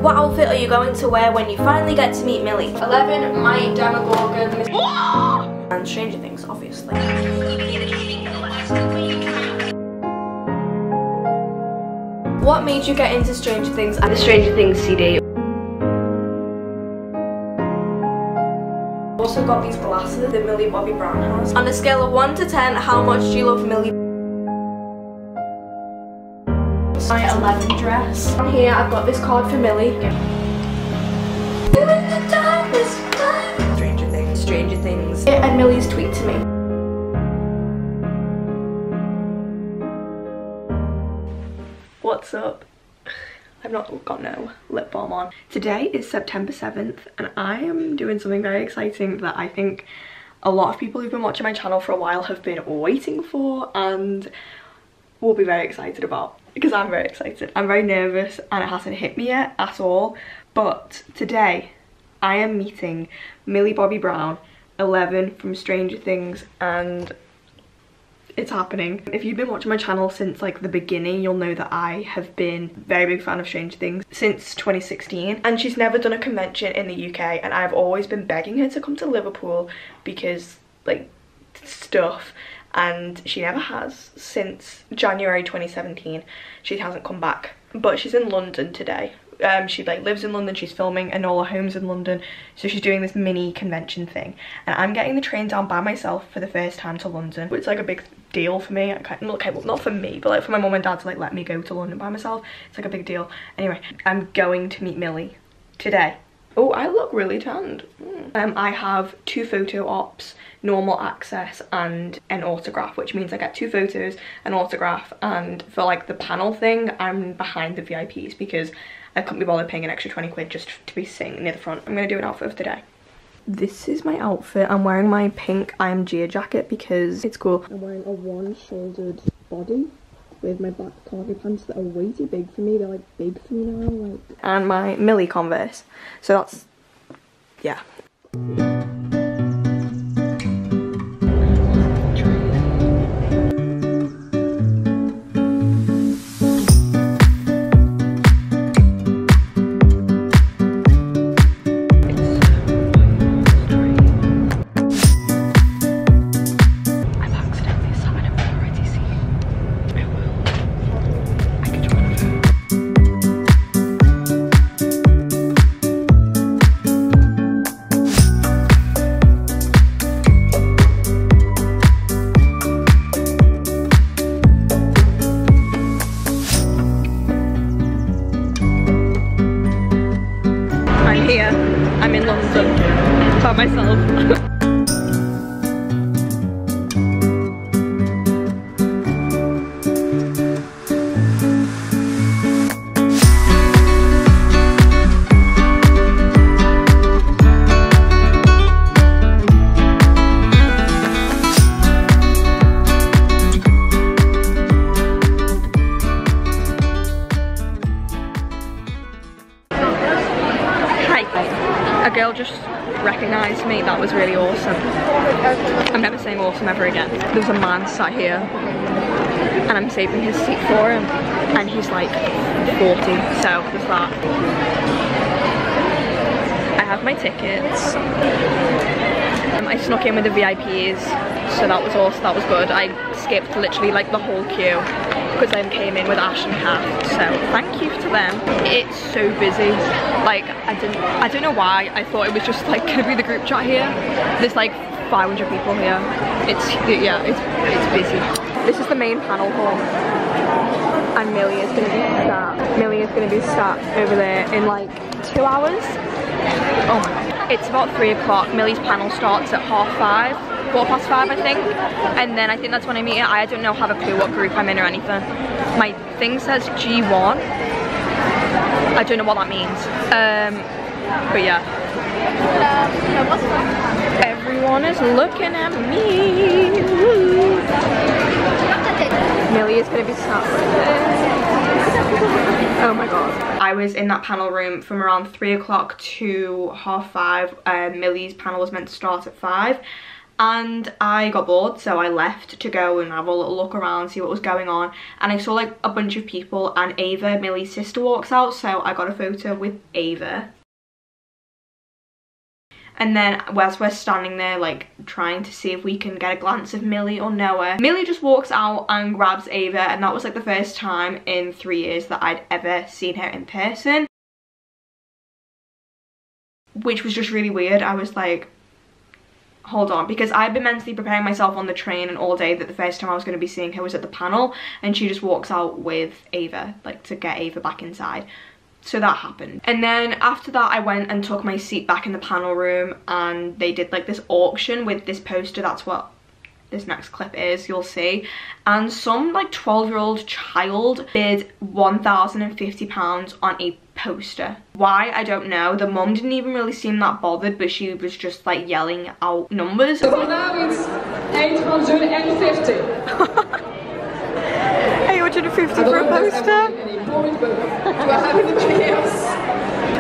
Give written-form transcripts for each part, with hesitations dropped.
What outfit are you going to wear when you finally get to meet Millie? 11, my Demogorgon. And Stranger Things, obviously. What made you get into Stranger Things and the Stranger Things CD? Also got these glasses that Millie Bobby Brown has. On a scale of 1 to 10, how much do you love Millie? My 11 dress. On here I've got this card for Millie. Stranger Things. Stranger Things. And Millie's tweet to me. What's up? I've not got no lip balm on. Today is September 7th and I am doing something very exciting that I think a lot of people who've been watching my channel for a while have been waiting for and will be very excited about. Because I'm very excited. I'm very nervous and it hasn't hit me yet at all. But today I am meeting Millie Bobby Brown, 11 from Stranger Things, and it's happening. If you've been watching my channel since like the beginning, you'll know that I have been a very big fan of Stranger Things since 2016. And she's never done a convention in the UK and I've always been begging her to come to Liverpool because like stuff. And she never has since January 2017. She hasn't come back, but she's in London today. She like lives in London, she's filming Enola Holmes in London, so she's doing this mini convention thing. And I'm getting the train down by myself for the first time to London. It's like a big deal for me. Okay, well, not for me, but like for my mum and dad to like let me go to London by myself. It's like a big deal. Anyway, I'm going to meet Millie today. Oh, I look really tanned. I have 2 photo ops, normal access and an autograph, which means I get 2 photos, an autograph, and for like the panel thing, I'm behind the VIPs because I couldn't be bothered paying an extra 20 quid just to be sitting near the front. I'm gonna do an outfit of the day. This is my outfit. I'm wearing my pink IMG jacket because it's cool. I'm wearing a one-shouldered body with my black cargo pants that are way too big for me. They're like big for me now, like. And my Millie Converse. So that's, yeah. I'm in London by myself. A girl just recognised me. That was really awesome. I'm never saying awesome ever again. There's a man sat here and I'm saving his seat for him and he's like 40, so there's that. I have my tickets. I snuck in with the VIPs, so that was awesome. That was good. I skipped literally like the whole queue because I came in with Ash and Kath, so thank you to them. It's so busy. Like I don't know why I thought it was just like gonna be the group chat here. There's like 500 people here. It's busy. This is the main panel hall, and Millie is gonna be sat. Millie is gonna be sat over there in like 2 hours. Oh my god. It's about 3 o'clock. Millie's panel starts at 5:30, 5:15 I think, and then I think that's when I meet her. I don't know, have a clue what group I'm in or anything. My thing says G1. I don't know what that means. But yeah. Everyone is looking at me. Millie is gonna be sat right there. Oh my god. I was in that panel room from around 3 o'clock to 5:30. Millie's panel was meant to start at 5. and I got bored, so I left to go and have a little look around, see what was going on, and I saw like a bunch of people, and Ava, Millie's sister, walks out, so I got a photo with Ava. And then as we're standing there like trying to see if we can get a glance of Millie or Noah, Millie just walks out and grabs Ava, and that was like the first time in 3 years that I'd ever seen her in person, which was just really weird. I was like, hold on, because I'd been mentally preparing myself on the train and all day that the first time I was going to be seeing her was at the panel, and she just walks out with Ava, like to get Ava back inside. So that happened. And then after that I went and took my seat back in the panel room, and they did like this auction with this poster. That's what this next clip is, you'll see. And some like 12-year-old child bid £1,050 on a poster. Why? I don't know. The mum didn't even really seem that bothered, but she was just like yelling out numbers. So now it's 850. 850 for a poster? Do I have anything else?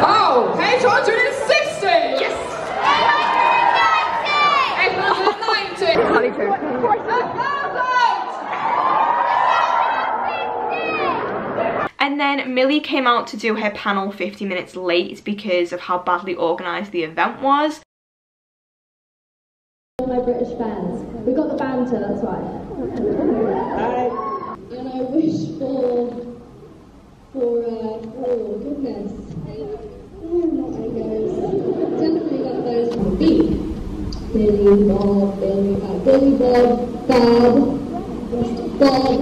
Oh, 860! Yes! 890! And then Millie came out to do her panel 50 minutes late because of how badly organised the event was. All my British fans. We got the banter, that's why. And I wish for oh goodness. Oh my goes. Definitely got those from B. Billy, Bob, Billy, Bob, Bob, Bob.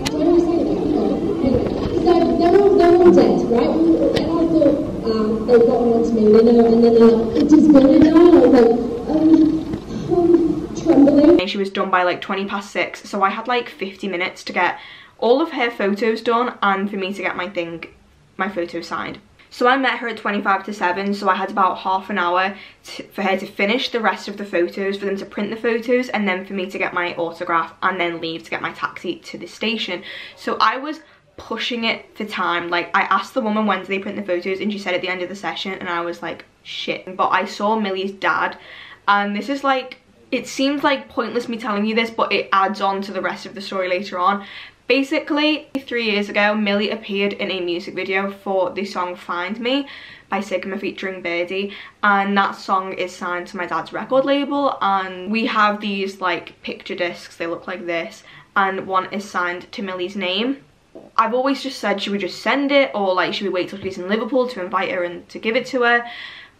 What do I say about Bob? Anyway, so they're all dead, right? And I thought, they've gotten onto me, you know, and then they're like, it is Billy now? And I was like, trembling. She was done by like 20 past 6, so I had like 50 minutes to get all of her photos done and for me to get my photo signed. So I met her at 25 to 7, so I had about half an hour for her to finish the rest of the photos, for them to print the photos, and then for me to get my autograph and then leave to get my taxi to the station. So I was pushing it for time. Like, I asked the woman when do they print the photos, and she said at the end of the session, and I was like, shit. But I saw Millie's dad, and this is like, it seems like pointless me telling you this, but it adds on to the rest of the story later on. Basically, 3 years ago, Millie appeared in a music video for the song Find Me by Sigma featuring Birdie, and that song is signed to my dad's record label, and we have these like picture discs, they look like this, and one is signed to Millie's name. I've always just said, should we just send it, or like should we wait till she's in Liverpool to invite her and to give it to her?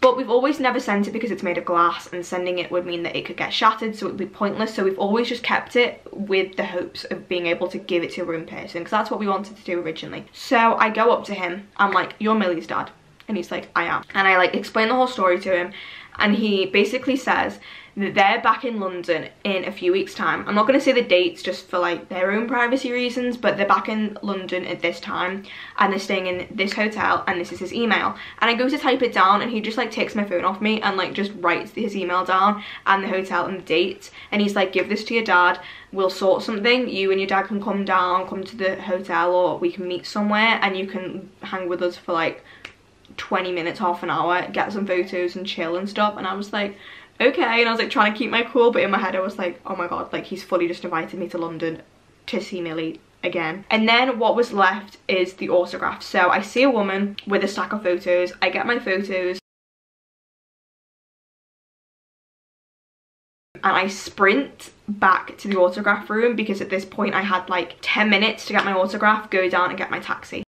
But we've always never sent it because it's made of glass, and sending it would mean that it could get shattered, so it would be pointless. So we've always just kept it with the hopes of being able to give it to her in person, because that's what we wanted to do originally. So I go up to him, I'm like, you're Millie's dad? And he's like, I am. And I like explain the whole story to him, and he basically says that they're back in London in a few weeks' time. I'm not going to say the dates just for like their own privacy reasons, but they're back in London at this time, and they're staying in this hotel, and this is his email. And I go to type it down, and he just like takes my phone off me and like just writes his email down and the hotel and the date, and he's like, give this to your dad, we'll sort something, you and your dad can come down, come to the hotel, or we can meet somewhere and you can hang with us for like 20 minutes, half an hour, get some photos and chill and stuff. And I was like, okay. And I was like trying to keep my cool, but in my head I was like, oh my god, like he's fully just invited me to London to see Millie again. And then what was left is the autograph. So I see a woman with a stack of photos, I get my photos, and I sprint back to the autograph room, because at this point I had like 10 minutes to get my autograph, go down and get my taxi.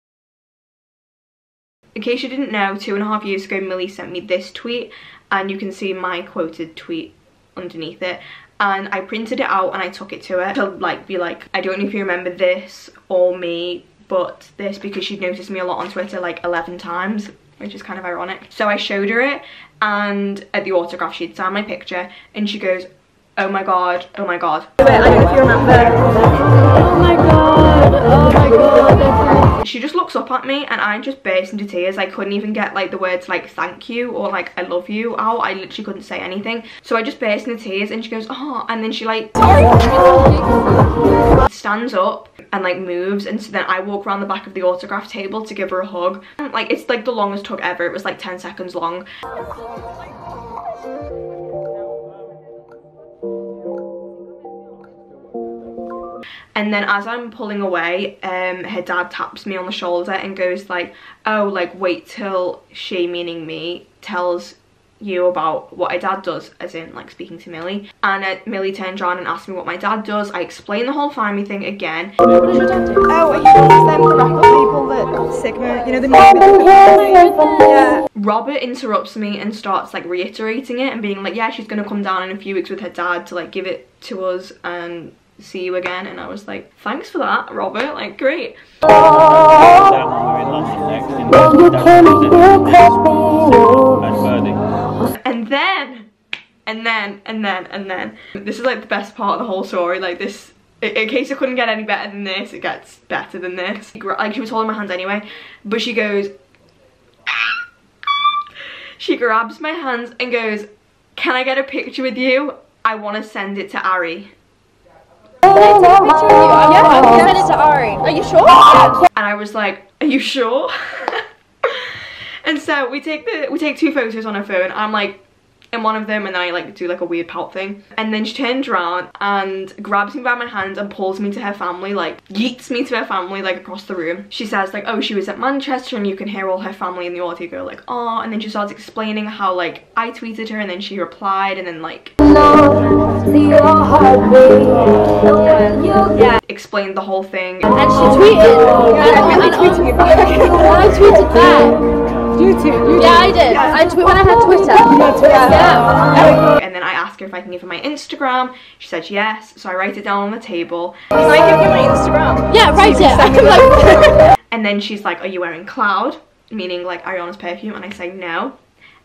In case you didn't know, 2.5 years ago Millie sent me this tweet, and you can see my quoted tweet underneath it, and I printed it out and I took it to her to like be like, I don't know if you remember this or me, but this, because she'd noticed me a lot on Twitter like 11 times, which is kind of ironic. So I showed her it, and at the autograph she'd signed my picture, and she goes, oh my god, oh my god. Wait, I don't know if you remember. Oh my god, oh my god. She just looks up at me and I just burst into tears. I couldn't even get like the words like thank you or like I love you out. I literally couldn't say anything. So I just burst into tears, and she goes, oh, and then she like stands up and like moves, and so then I walk around the back of the autograph table to give her a hug. And, like, it's like the longest hug ever. It was like 10 seconds long. And then as I'm pulling away, her dad taps me on the shoulder and goes like, oh, like wait till she, meaning me, tells you about what her dad does, as in like speaking to Millie. And Millie turns around and asks me what my dad does. I explain the whole find me thing again. What does your dad do? Oh, he calls them the record people that Sigma, you know, the music. Yeah. Robert interrupts me and starts like reiterating it and being like, yeah, she's gonna come down in a few weeks with her dad to like give it to us and see you again. And I was like, thanks for that, Robert, like great. And then this is like the best part of the whole story. Like this, in case it couldn't get any better than this, it gets better than this. Like she was holding my hands anyway, but she goes, she grabs my hands and goes, can I get a picture with you? I want to send it to Ari. Can I take a picture of you? Yeah, I will send it to Ari. Are you sure? Yeah. And I was like, are you sure? And so we take 2 photos on her phone. I'm like in one of them, and then I like do like a weird pout thing. And then she turns around and grabs me by my hands and pulls me to her family, like yeets me to her family, like across the room. She says like, oh, she was at Manchester, and you can hear all her family in the audio go like, oh. And then she starts explaining how like I tweeted her and then she replied, and then like explained the whole thing. And she tweeted, I tweeted back. I tweeted back. You too. Yeah, I did. Yeah. I tweet when I had Twitter. Yeah. And then I asked her if I can give her my Instagram. She said yes, so I write it down on the table. Can I give you my Instagram? Yeah, write it. And then she's like, are you wearing Cloud? Meaning like Ariana's perfume. And I say no.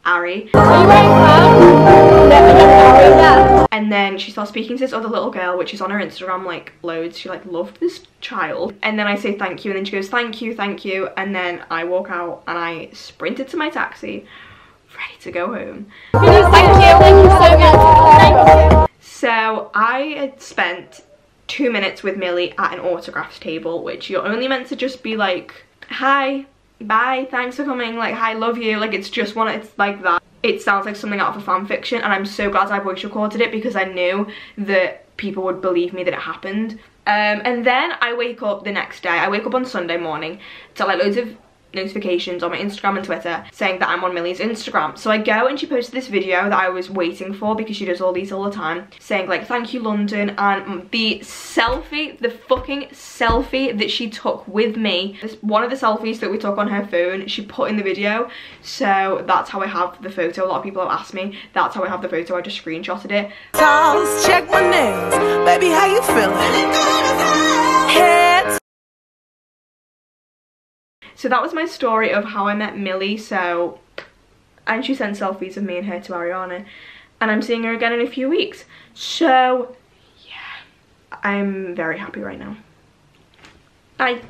Ari. Are you wearing Cloud? Yeah. And then she starts speaking to this other little girl, which is on her Instagram like loads. She like loved this child. And then I say thank you, and then she goes thank you, and then I walk out and I sprinted to my taxi, ready to go home. Thank you so much. Thank you. So I had spent 2 minutes with Millie at an autographs table, which you're only meant to just be like, hi, bye, thanks for coming, like hi, love you, like it's just one, it's like that. It sounds like something out of a fan fiction, and I'm so glad I voice recorded it because I knew that people would believe me that it happened. And then I wake up the next day, I wake up on Sunday morning to like loads of notifications on my Instagram and Twitter saying that I'm on Millie's Instagram. So I go and she posted this video that I was waiting for because she does all these all the time, saying like thank you London, and the selfie, the fucking selfie that she took with me, one of the selfies that we took on her phone, she put in the video. So that's how I have the photo. A lot of people have asked me, that's how I have the photo. I just screenshotted it. Check my nails, baby, how you feeling? Heads. So that was my story of how I met Millie. So, and she sent selfies of me and her to Ariana, and I'm seeing her again in a few weeks. So yeah, I'm very happy right now. Bye.